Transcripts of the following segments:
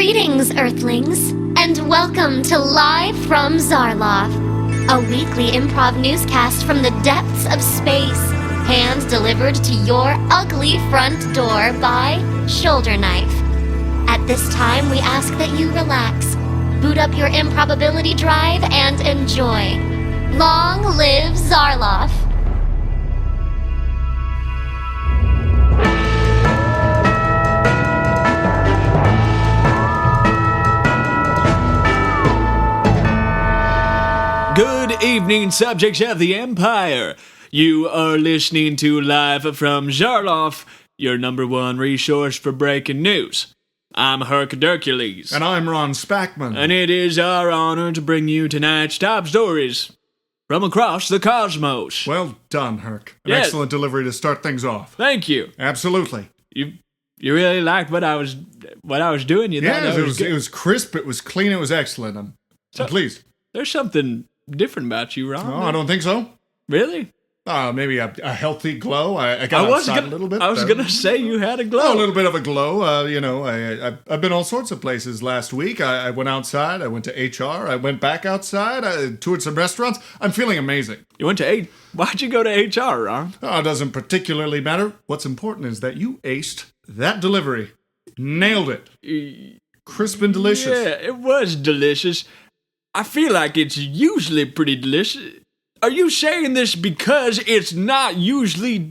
Greetings, Earthlings, and welcome to Live from Zarloth, a weekly improv newscast from the depths of space, hand-delivered to your ugly front door by Shoulder Knife. At this time, we ask that you relax, boot up your improbability drive, and enjoy. Long live Zarloth! Good evening, subjects of the Empire. You are listening to Live from Zarloth, your number one resource for breaking news. I'm Herc Dercules. And I'm Ron Spackman. And it is our honor to bring you tonight's top stories from across the cosmos. Well done, Herc. An Yes. excellent delivery to start things off. Thank you. Absolutely. You really liked what I was doing. You thought Yeah, that it was crisp, it was clean, it was excellent. I'm pleased. There's something different about you, Ron. No, I don't think so. Really? Maybe a healthy glow. I got outside a little bit. I was gonna say you had a glow. A little bit of a glow. I've been all sorts of places last week. I went outside. I went to HR. I went back outside. I toured some restaurants. I'm feeling amazing. You went to Why'd you go to HR, Ron? Oh, it doesn't particularly matter. What's important is that you aced that delivery. Nailed it. Crisp and delicious. Yeah, it was delicious. I feel like it's usually pretty delicious. Are you saying this because it's not usually...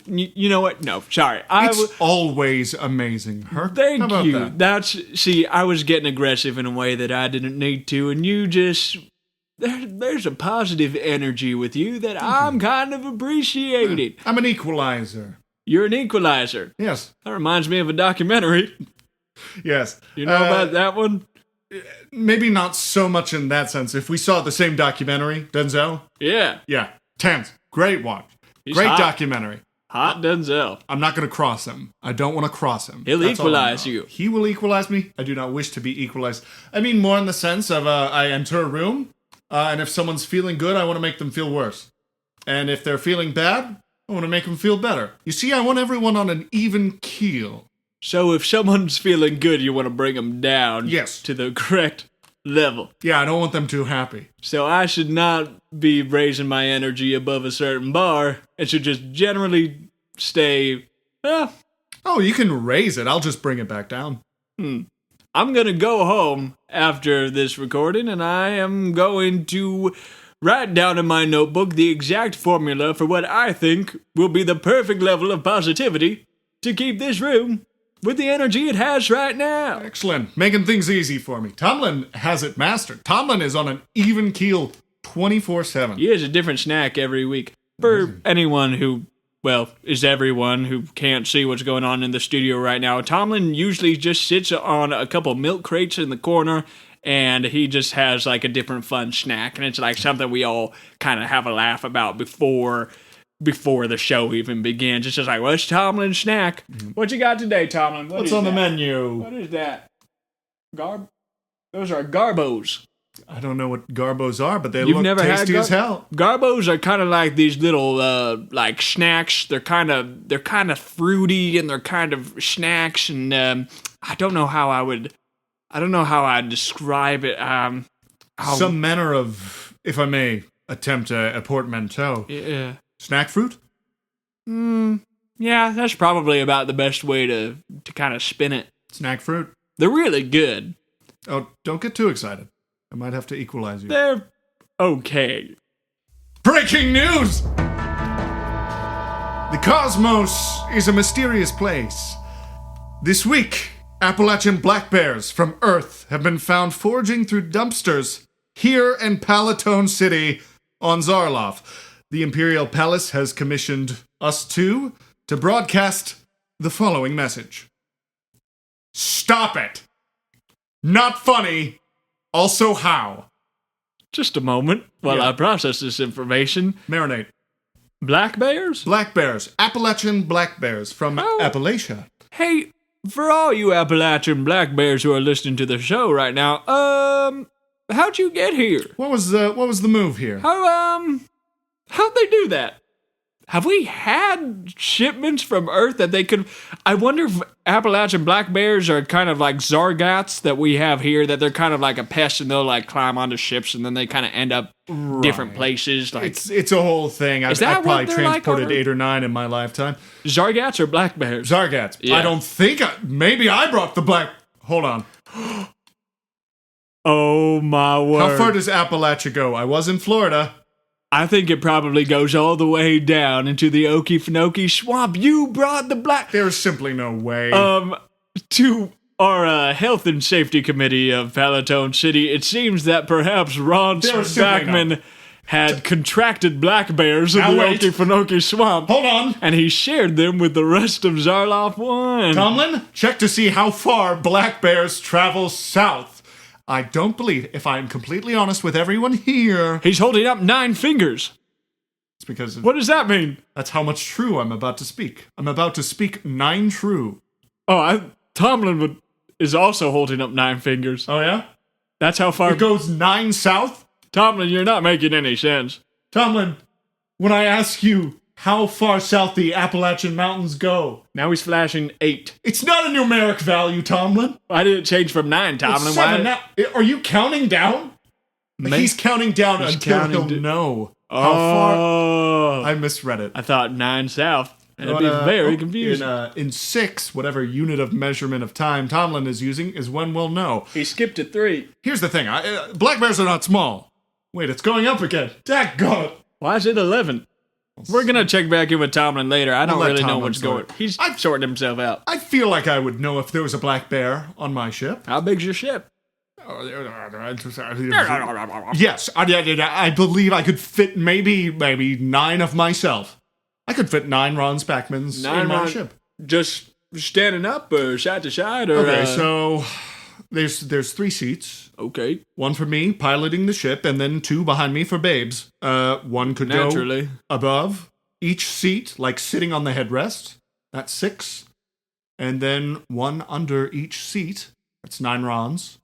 you know what? No, sorry. It's always amazing, Herc. Thank How about you. that? See, I was getting aggressive in a way that I didn't need to, and you just... There's a positive energy with you that I'm kind of appreciating. I'm an equalizer. You're an equalizer. Yes. That reminds me of a documentary. Yes. You know about that one? Maybe not so much in that sense. If we saw the same documentary, Denzel. Yeah. Yeah. 10. Great watch. He's Great hot. documentary. Hot Denzel. I'm not going to cross him. I don't want to cross him. He'll That's all I equalize know. you. He will equalize me. I do not wish to be equalized. I mean more in the sense of I enter a room, and if someone's feeling good, I want to make them feel worse. And if they're feeling bad, I want to make them feel better. You see, I want everyone on an even keel. So if someone's feeling good, you want to bring them down Yes. to the correct level. Yeah, I don't want them too happy. So I should not be raising my energy above a certain bar. It should just generally stay, Oh, you can raise it. I'll just bring it back down. I'm going to go home after this recording, and I am going to write down in my notebook the exact formula for what I think will be the perfect level of positivity to keep this room with the energy it has right now. Excellent. Making things easy for me. Tomlin has it mastered. Tomlin is on an even keel 24/7. He has a different snack every week. For anyone who, is everyone who can't see what's going on in the studio right now, Tomlin usually just sits on a couple milk crates in the corner, and he just has like a different fun snack, and it's like something we all kind of have a laugh about before the show even begins. It's just like, what's Tomlin's snack? What you got today, Tomlin? What's on the menu? What is that? Those are garbos. I don't know what garbos are, but they You've look never had tasty as hell. Garbos are kind of like these little like snacks. They're kind of fruity, and they're kind of snacks, and I don't know how I'd describe it. Some manner of, if I may attempt a portmanteau. Yeah. Snack fruit? Yeah, that's probably about the best way to kind of spin it. Snack fruit? They're really good. Oh, don't get too excited. I might have to equalize you. They're okay. Breaking news! The cosmos is a mysterious place. This week, Appalachian black bears from Earth have been found foraging through dumpsters here in Palatone City on Zarloth. The Imperial Palace has commissioned us two to broadcast the following message. Stop it! Not funny. Also how? Just a moment while Yeah. I process this information. Marinate. Black bears? Black bears. Appalachian black bears from Appalachia. Hey, for all you Appalachian black bears who are listening to the show right now, how'd you get here? What was the move here? How'd they do that? have we had shipments from Earth that they could... I wonder if Appalachian black bears are kind of like Zargats that we have here, that they're kind of like a pest and they'll like climb onto ships and then they kind of end up different places. Like, it's a whole thing. I've probably transported 8 or 9 in my lifetime. Zargats or black bears? Zargats. Yeah. I don't think... maybe I brought the black... Hold on. Oh my word. How far does Appalachia go? I was in Florida. I think it probably goes all the way down into the Okefenokee swamp. You brought the black... There's simply no way. To our Health and Safety Committee of Palatone City, it seems that perhaps Ron Spackman had contracted black bears in the Okefenokee swamp. Hold on. And he shared them with the rest of Zarloff 1. Tomlin, check to see how far black bears travel south. I don't believe, if I'm completely honest with everyone here... He's holding up 9 fingers. It's because... What does that mean? That's how much true I'm about to speak. I'm about to speak 9 true. Oh, Tomlin is also holding up 9 fingers. Oh, yeah? That's how far... It goes 9 south? Tomlin, you're not making any sense. Tomlin, when I ask you how far south the Appalachian Mountains go... Now he's flashing 8. It's not a numeric value, Tomlin. Why did it change from 9, Tomlin? It's 7 now. Are you counting down? He's counting down until he'll know how far... I misread it. I thought 9 south. It'd be very confusing. In 6, whatever unit of measurement of time Tomlin is using is when we'll know. He skipped to 3. Here's the thing. Black bears are not small. Wait, it's going up again. Daggone it. Why is it 11? We're going to check back in with Tomlin later. I don't really know what's going on. He's sorting himself out. I feel like I would know if there was a black bear on my ship. How big's your ship? Yes, I believe I could fit maybe 9 of myself. I could fit 9 Ron Spackmans in my ship. Just standing up or side to side? Or, okay, so there's 3 seats. Okay. 1 for me piloting the ship, and then 2 behind me for babes. 1 could go above each seat, like sitting on the headrest. That's 6. And then 1 under each seat. That's 9 Rons.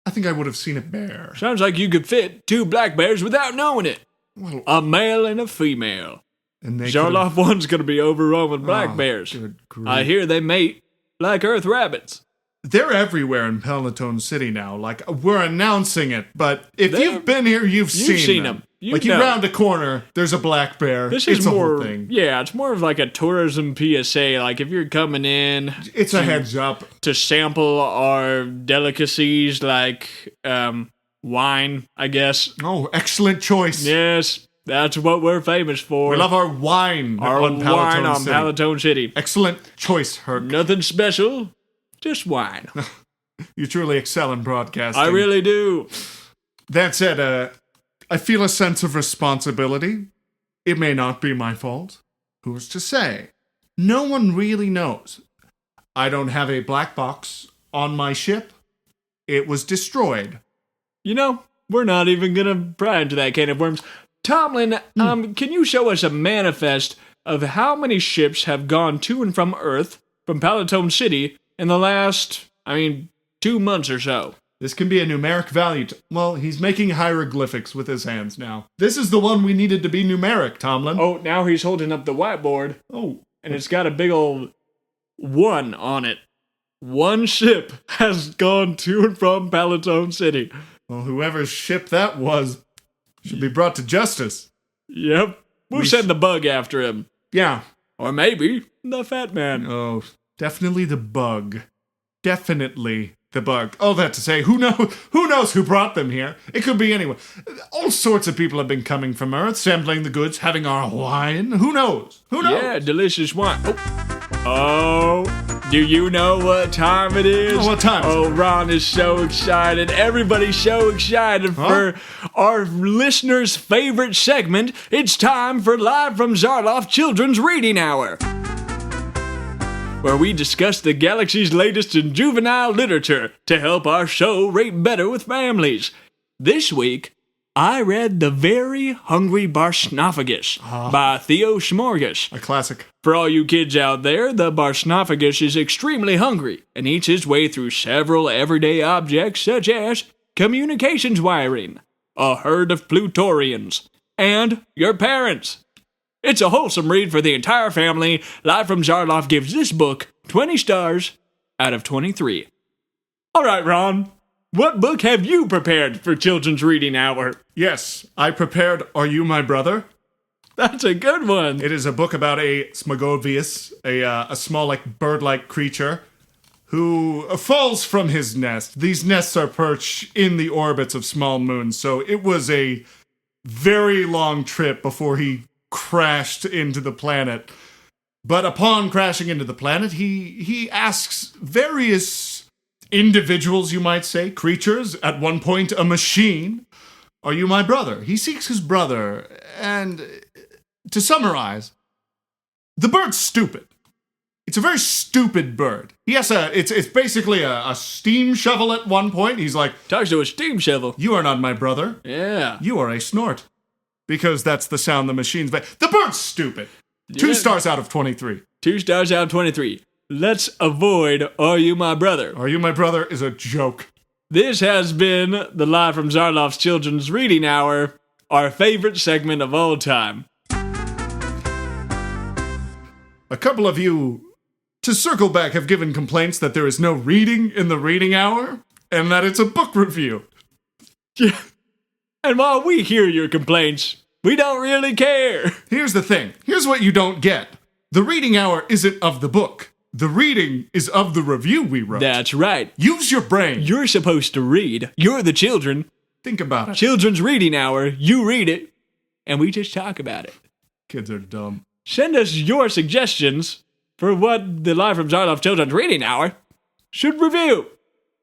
I think I would have seen a bear. Sounds like you could fit 2 black bears without knowing it. Well, a male and a female. And Zarloff 1's going to be overrun with black bears. Good grief. I hear they mate like earth rabbits. They're everywhere in Palatone City now. Like, we're announcing it, but if you've been here, you've seen them. You round a corner, there's a black bear. This is a more, whole thing. Yeah, it's more of like a tourism PSA. Like, if you're coming in... It's a heads up. To sample our delicacies, like wine, I guess. Oh, excellent choice. Yes, that's what we're famous for. We love our wine on Palatone City. Excellent choice, Herc. Nothing special. Just wine. You truly excel in broadcasting. I really do. That said, I feel a sense of responsibility. It may not be my fault. Who's to say? No one really knows. I don't have a black box on my ship. It was destroyed. You know, we're not even going to pry into that can of worms. Tomlin, can you show us a manifest of how many ships have gone to and from Earth, from Palatone City, in the last, 2 months or so? This can be a numeric value. Well, he's making hieroglyphics with his hands now. This is the one we needed to be numeric, Tomlin. Oh, now he's holding up the whiteboard. Oh. And it's got a big old 1 on it. 1 ship has gone to and from Palatone City. Well, whoever's ship that was should be brought to justice. Yep. We'll send the bug after him. Yeah. Or maybe the fat man. Oh, definitely the bug. Definitely the bug. All that to say, who knows who brought them here? It could be anyone. All sorts of people have been coming from Earth, sampling the goods, having our wine. Who knows? Yeah, delicious wine. Oh, do you know what time it is? Oh, what time is it? Oh, Ron is so excited. Everybody's so excited for our listeners' favorite segment. It's time for Live from Zarloff Children's Reading Hour, where we discuss the galaxy's latest in juvenile literature to help our show rate better with families. This week, I read The Very Hungry Barsnofigus by Theo Schmorgus. A classic. For all you kids out there, the Barsnofigus is extremely hungry and eats his way through several everyday objects such as communications wiring, a herd of Plutorians, and your parents. It's a wholesome read for the entire family. Live from Zarloff gives this book 20 stars out of 23. All right, Ron, what book have you prepared for Children's Reading Hour? Yes, I prepared Are You My Brother? That's a good one. It is a book about a Smagovius, a small, bird-like creature who falls from his nest. These nests are perched in the orbits of small moons, so it was a very long trip before he crashed into the planet. But upon crashing into the planet, he asks various individuals, you might say, creatures, at one point a machine, "Are you my brother?" He seeks his brother, and to summarize, the bird's stupid. It's a very stupid bird. It's basically a steam shovel at one point. He's like, Talks to a steam shovel. "You are not my brother. Yeah. You are a snort." Because that's the sound the machines make. The bird's stupid. 2 stars out of 23. 2 stars out of 23. Let's avoid Are You My Brother? Are You My Brother is a joke. This has been the Live from Zarloff's Children's Reading Hour, our favorite segment of all time. A couple of you, to circle back, have given complaints that there is no reading in the reading hour, and that it's a book review. Yeah. And while we hear your complaints, we don't really care. Here's the thing. Here's what you don't get. The reading hour isn't of the book. The reading is of the review we wrote. That's right. Use your brain. You're supposed to read. You're the children. Think about it. Children's Reading Hour. You read it, and we just talk about it. Kids are dumb. Send us your suggestions for what the Live from Zarloff Children's Reading Hour should review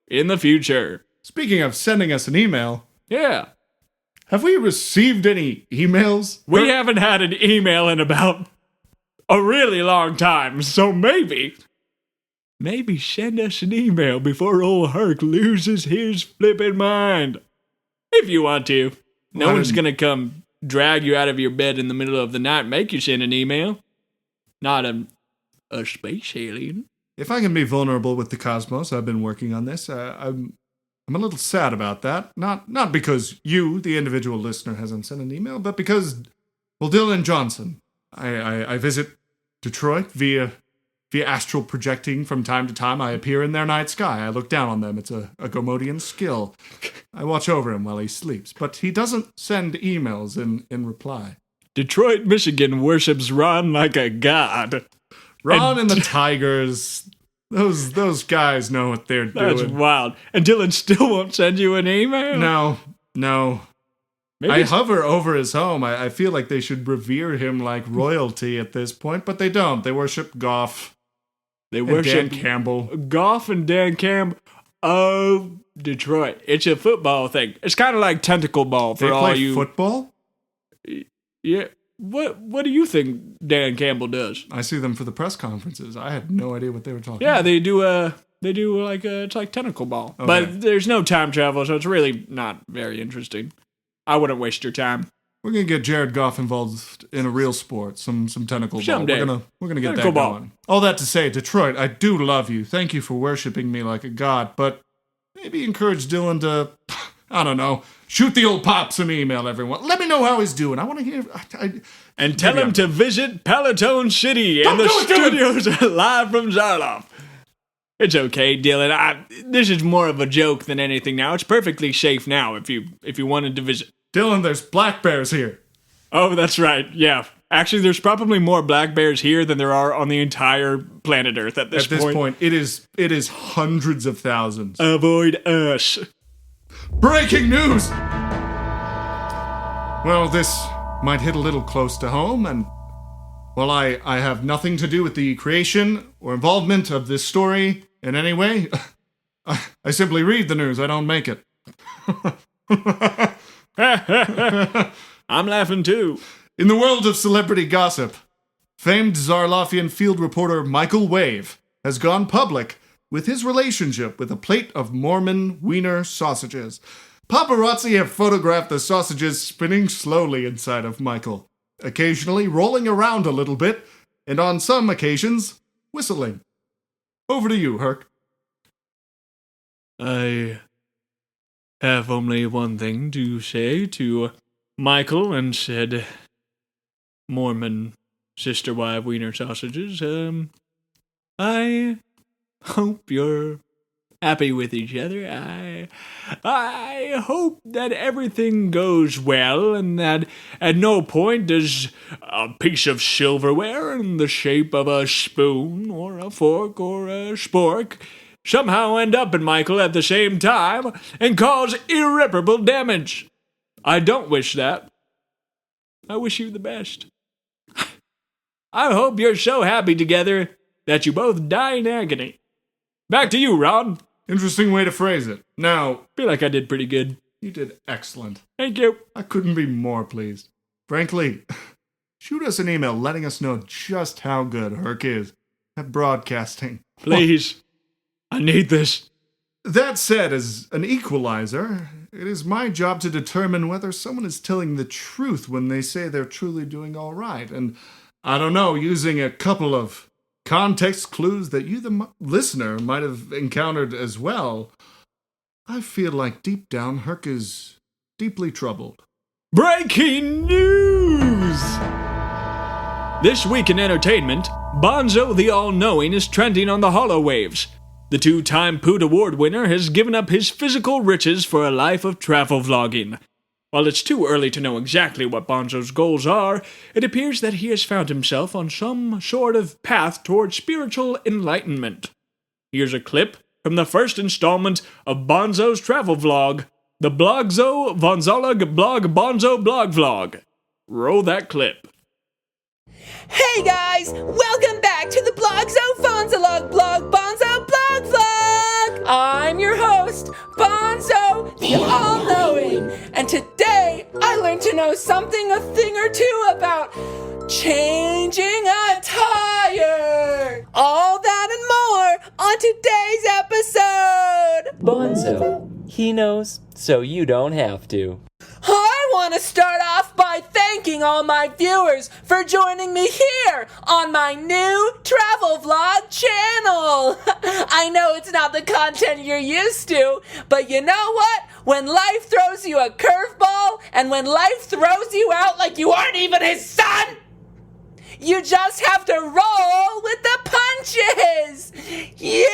in the future. Speaking of sending us an email, Yeah. have we received any emails? We haven't had an email in about a really long time, so maybe send us an email before old Herc loses his flippin' mind. If you want to. No one's gonna come drag you out of your bed in the middle of the night and make you send an email. Not a space alien. If I can be vulnerable with the cosmos, I've been working on this. I'm a little sad about that. Not because you, the individual listener, hasn't sent an email, but because, well, Dylan Johnson. I visit Detroit via astral projecting from time to time. I appear in their night sky. I look down on them. It's a Gomodian skill. I watch over him while he sleeps, but he doesn't send emails in reply. Detroit, Michigan worships Ron like a god. Ron and the Tigers, those guys know what they're doing. That's wild. And Dylan still won't send you an email? No. Maybe I hover over his home. I feel like they should revere him like royalty at this point, but they don't. They worship Goff. They worship Dan Campbell. Goff and Dan Campbell of Detroit. It's a football thing. It's kind of like tentacle ball for They all play you. football? Yeah. What do you think Dan Campbell does? I see them for the press conferences. I had no idea what they were talking Yeah, about. they do it's like tentacle ball. Okay. But there's no time travel, so it's really not very interesting. I wouldn't waste your time. We're gonna get Jared Goff involved in a real sport, some tentacle ball. Someday. We're gonna get Tentacle that ball. going. All that to say, Detroit, I do love you. Thank you for worshiping me like a god, but maybe encourage Dylan to, I don't know, shoot the old pops an email, everyone. Let me know how he's doing. I want to hear. And tell him to visit Palatone City and the Don't do it, studios live from Zarloff. It's okay, Dylan. This is more of a joke than anything now. It's perfectly safe now if you wanted to visit. Dylan, there's black bears here. Oh, that's right. Yeah. Actually, there's probably more black bears here than there are on the entire planet Earth at this point. It is hundreds of thousands. Avoid us. Breaking news! Well, this might hit a little close to home, and while I have nothing to do with the creation or involvement of this story in any way, I simply read the news, I don't make it. I'm laughing too. In the world of celebrity gossip, famed Zarloffian field reporter Michael Wave has gone public with his relationship with a plate of Mormon wiener sausages. Paparazzi have photographed the sausages spinning slowly inside of Michael, occasionally rolling around a little bit, and on some occasions, whistling. Over to you, Herc. I have only one thing to say to Michael, and said, Mormon sister wife wiener sausages. I hope you're happy with each other. I hope that everything goes well and that at no point does a piece of silverware in the shape of a spoon or a fork or a spork somehow end up in Michael at the same time and cause irreparable damage. I don't wish that. I wish you the best. I hope you're so happy together that you both die in agony. Back to you, Ron. Interesting way to phrase it. Now, Feel like I did pretty good. you did excellent. Thank you. I couldn't be more pleased. Frankly, shoot us an email letting us know just how good Herc is at broadcasting. Please. I need this. That said, as an equalizer, it is my job to determine whether someone is telling the truth when they say they're truly doing all right. And I don't know, using a couple of context clues that you, the listener, might have encountered as well, I feel like deep down Herc is deeply troubled. Breaking news! This week in entertainment, Bonzo the All Knowing is trending on the holowaves. The two-time Poot Award winner has given up his physical riches for a life of travel vlogging. While it's too early to know exactly what Bonzo's goals are, it appears that he has found himself on some sort of path toward spiritual enlightenment. Here's a clip from the first installment of Bonzo's travel vlog, the Blogzo Vonzolag Blog Bonzo Blog Vlog. Roll that clip. Hey guys, welcome back to the Blogzo Vonzolog Blog Bonzo Blog Vlog! I'm your host, Bonzo the All Knowing, and today I learned to know a thing or two about changing a tire! All that and more on today's episode! Bonzo, he knows, so you don't have to. I want to start off by thanking all my viewers for joining me here on my new travel vlog channel. I know it's not the content you're used to, but you know what? When life throws you a curveball and when life throws you out like you aren't even his son, you just have to roll with the punches! Yay!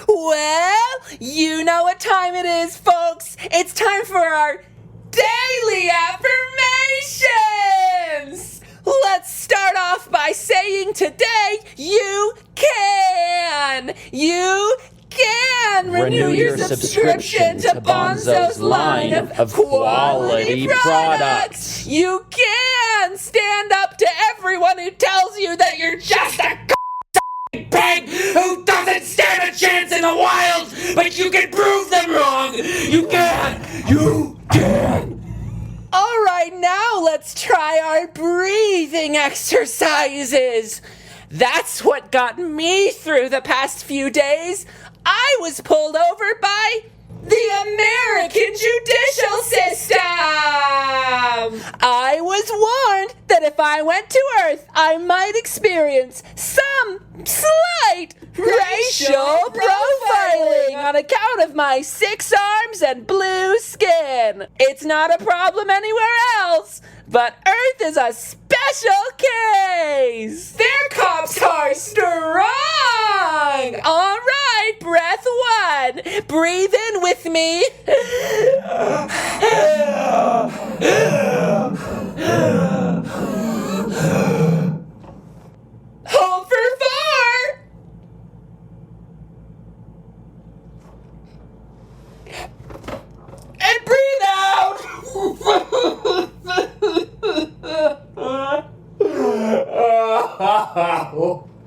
Well, you know what time it is, folks. It's time for our daily affirmations! Let's start off by saying today, you can! You can renew your subscription to Bonzo's line of quality products. You can stand up to everyone who tells you that you're just a pig who doesn't stand a chance in the wild, but you can prove them wrong. You can. You can. All right, now let's try our breathing exercises. That's what got me through the past few days. I was pulled over by the American judicial system. I was warned that if I went to Earth, I might experience some slight racial profiling on account of my 6 arms and blue skin. It's not a problem anywhere else, but Earth is a special case. Their cops are strong. All right, breath 1. Breathe in with me. Hold for 4. And breathe out.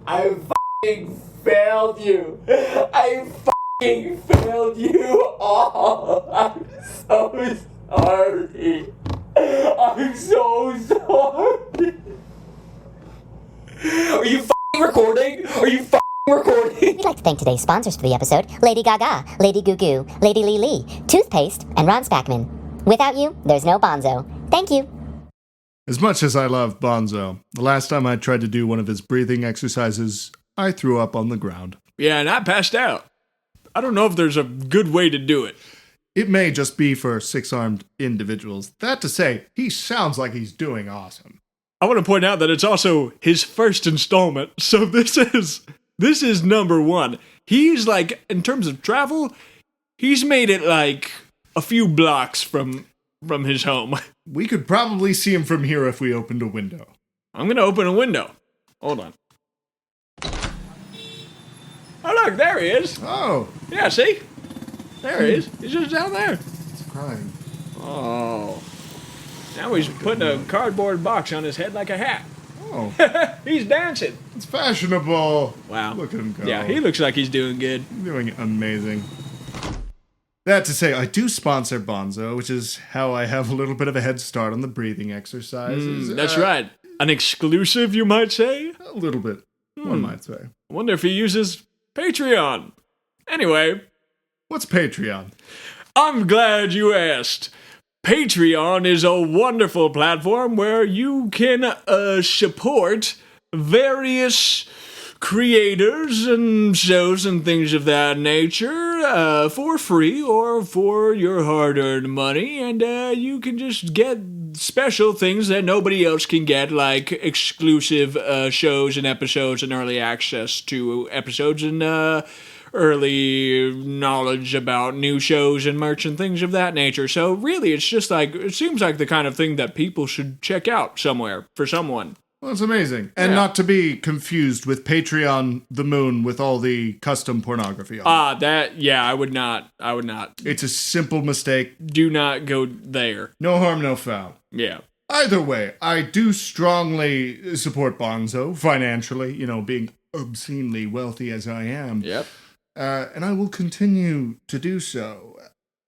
I f***ing failed you. I f***ing failed you all. I'm so sorry. I'm so sorry. Are you f***ing recording? Are you f***ing recording? We'd like to thank today's sponsors for the episode, Lady Gaga, Lady Goo Goo, Lady Lee Lee, Toothpaste, and Ron Spackman. Without you, there's no Bonzo. Thank you. As much as I love Bonzo, the last time I tried to do one of his breathing exercises, I threw up on the ground. Yeah, and I passed out. I don't know if there's a good way to do it. It may just be for 6-armed individuals. That to say, he sounds like he's doing awesome. I want to point out that it's also his first installment, so this is number 1. He's like, in terms of travel, he's made it like a few blocks from his home. We could probably see him from here if we opened a window. I'm gonna open a window. Hold on. Oh look, there he is. Oh, Yeah, see? There he is. He's just down there. it's crying. Oh. Now he's putting a cardboard box on his head like a hat. Oh, He's dancing. it's fashionable. Wow. Look at him go. Yeah, he looks like he's doing good. doing amazing. That to say, I do sponsor Bonzo, which is how I have a little bit of a head start on the breathing exercises. That's right. An exclusive, you might say? A little bit, one might say. I wonder if he uses Patreon. Anyway, What's Patreon? I'm glad you asked. Patreon is a wonderful platform where you can support various creators and shows and things of that nature for free or for your hard-earned money, and you can just get special things that nobody else can get, like exclusive shows and episodes and early access to episodes and early knowledge about new shows and merch and things of that nature. So really, it's just like, it seems like the kind of thing that people should check out somewhere for someone. Well, it's amazing. And Yeah. not to be confused with Patreon the Moon with all the custom pornography on it. I would not. It's a simple mistake. Do not go there. No harm, no foul. Yeah. Either way, I do strongly support Bonzo financially, being obscenely wealthy as I am. Yep. And I will continue to do so.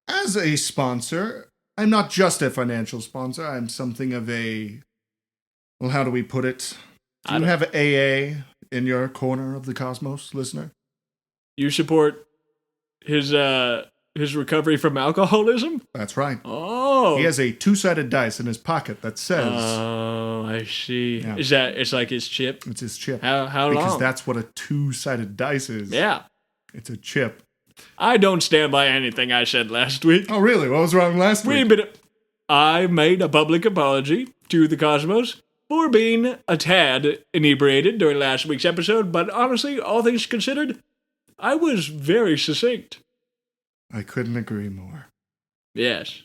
As a sponsor, I'm not just a financial sponsor, I'm something of a... Well, how do we put it? Do you have AA in your corner of the cosmos, listener? You support his recovery from alcoholism? That's right. Oh. He has a 2-sided dice in his pocket that says... Oh, I see. Yeah. Is that, it's like his chip? It's his chip. How long? Because that's what a 2-sided dice is. Yeah. It's a chip. I don't stand by anything I said last week. Oh, really? What was wrong last week? I made a public apology to the Cosmos for being a tad inebriated during last week's episode, but honestly, all things considered, I was very succinct. I couldn't agree more. Yes.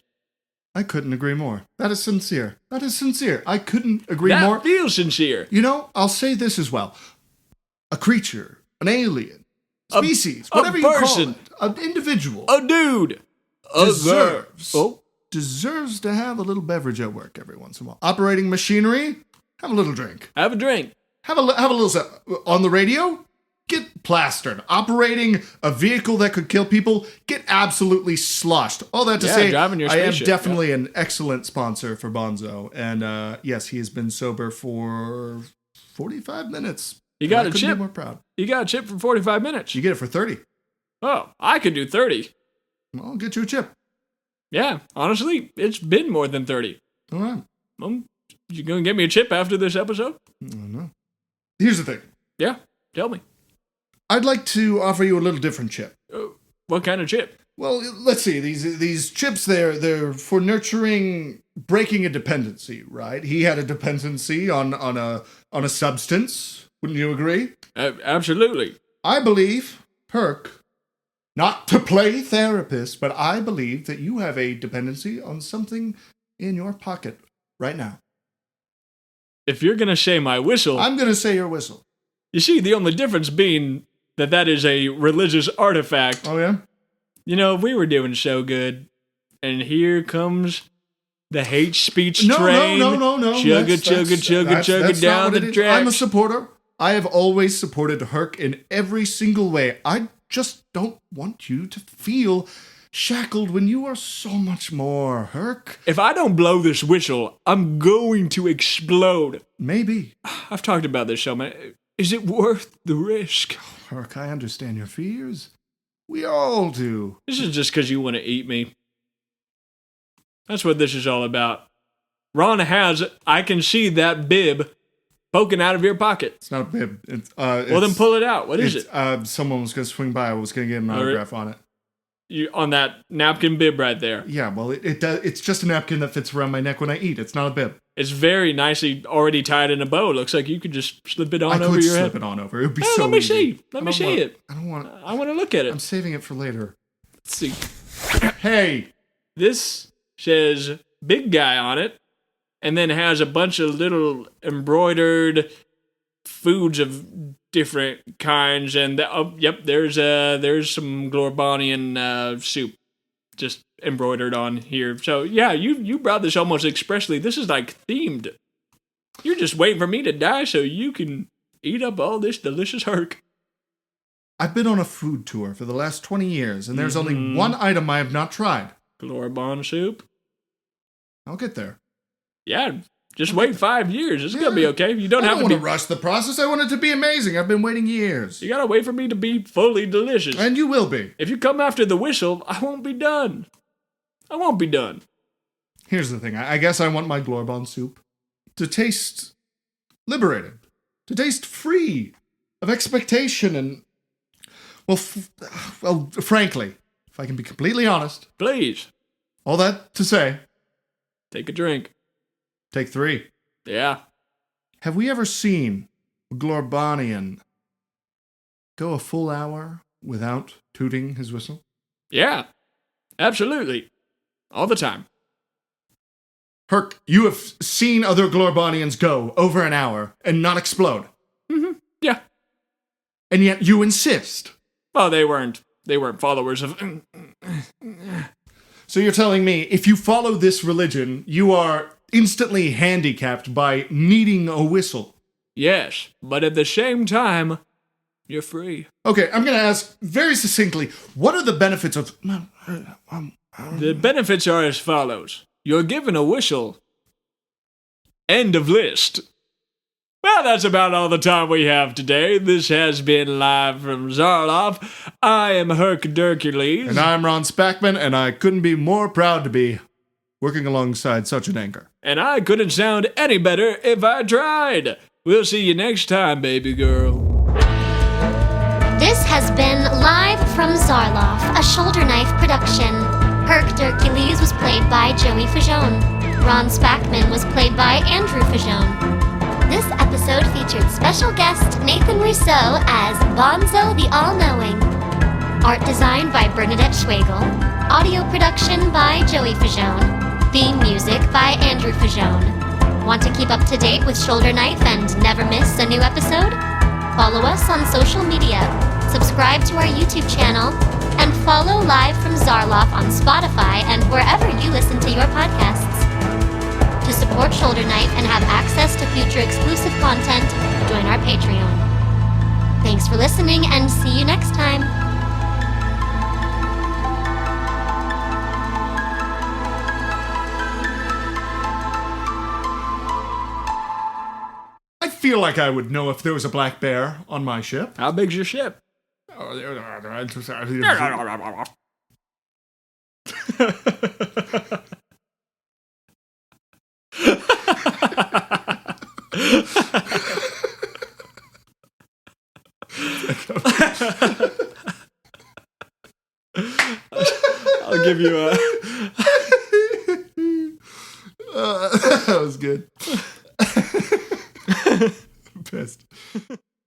I couldn't agree more. That is sincere. That is sincere. I couldn't agree That more. feels sincere. I'll say this as well. A creature, an alien, species, a whatever you call person, it, an individual, A dude. deserves to have a little beverage at work every once in a while. Operating machinery, have a little drink. Have a drink. Have a little on the radio. Get plastered. Operating a vehicle that could kill people, get absolutely sloshed. All that to say, driving your I am spaceship, definitely an excellent sponsor for Bonzo. And yes, he has been sober for 45 minutes. You got I a couldn't chip. be more proud. You got a chip for 45 minutes. You get it for 30. Oh, I could do 30. I'll get you a chip. Yeah, honestly, it's been more than 30. All right. You gonna get me a chip after this episode? I don't know. Here's the thing. Yeah, tell me. I'd like to offer you a little different chip. What kind of chip? Well, let's see. These chips, they're for nurturing breaking a dependency, right? He had a dependency on a substance. Wouldn't you agree? Absolutely. I believe, Herc, not to play therapist, but I believe that you have a dependency on something in your pocket right now. If you're gonna say my whistle, I'm going to say your whistle. you see, the only difference being that is a religious artifact. Oh, yeah? We were doing so good, and here comes the hate speech No. train. Chugga chugga down the track. I'm a supporter. I have always supported Herc in every single way. I just don't want you to feel shackled when you are so much more, Herc. If I don't blow this whistle, I'm going to explode. Maybe. I've talked about this so many. Is it worth the risk? Herc, I understand your fears. We all do. This is just because you want to eat me. That's what this is all about. Ron has, I can see that bib poking out of your pocket. It's not a bib. Well, Well, then pull it out. What is it? Someone was going to swing by. I was going to get an autograph on it. on that napkin bib right there. Yeah, well, it's just a napkin that fits around my neck when I eat. It's not a bib. It's very nicely already tied in a bow. Looks like you could just slip it on over your head. I could slip it on over. It would be so Let me easy. see. Let me see it. I don't want. I want to look at it. I'm saving it for later. Let's see. Hey, This says big guy on it, and then has a bunch of little embroidered foods of different kinds. And there's some Glorbonian soup just embroidered on here. So yeah, you brought this almost expressly. This is like themed. You're just waiting for me to die so you can eat up all this delicious herc. I've been on a food tour for the last 20 years, and there's only one item I have not tried. Glorbon soup. I'll get there. Yeah, just wait 5 years. It's gonna be okay. You don't I have don't to want to rush the process. I want it to be amazing. I've been waiting years. You gotta wait for me to be fully delicious. And you will be. If you come after the whistle, I won't be done. I won't be done. Here's the thing. I guess I want my Glorbon soup to taste liberated, to taste free of expectation and, well, frankly, if I can be completely honest. Please. All that to say. Take a drink. Take 3. Yeah. Have we ever seen a Glorbonian go a full hour without tooting his whistle? Yeah. Absolutely. All the time. Herc, you have seen other Glorbonians go over an hour and not explode. Mm-hmm. Yeah. And yet you insist. Well, they weren't followers of... So you're telling me if you follow this religion, you are instantly handicapped by needing a whistle? Yes, but at the same time, you're free. Okay, I'm going to ask very succinctly, what are the benefits of... The benefits are as follows. You're given a whistle. End of list. Well, that's about all the time we have today. This has been Live from Zarloff. I am Herc Dercules. And I'm Ron Spackman, and I couldn't be more proud to be working alongside such an anchor. And I couldn't sound any better if I tried. We'll see you next time, baby girl. This has been Live from Zarloff, a Shoulder Knife production. Herc Dercules was played by Joey Faggion. Ron Spackman was played by Andrew Faggion. This episode featured special guest Nathan Rousseau as Bonzo the All Knowing. Art design by Bernadette Schwegel. Audio production by Joey Faggion. Theme music by Andrew Faggion. Want to keep up to date with Shoulder Knife and never miss a new episode? Follow us on social media, subscribe to our YouTube channel, and follow Live from Zarloff on Spotify and wherever you listen to your podcasts. To support Shoulder Knife and have access to future exclusive content, join our Patreon. Thanks for listening and see you next time. I feel like I would know if there was a black bear on my ship. How big's your ship? I'll give you a... That was good.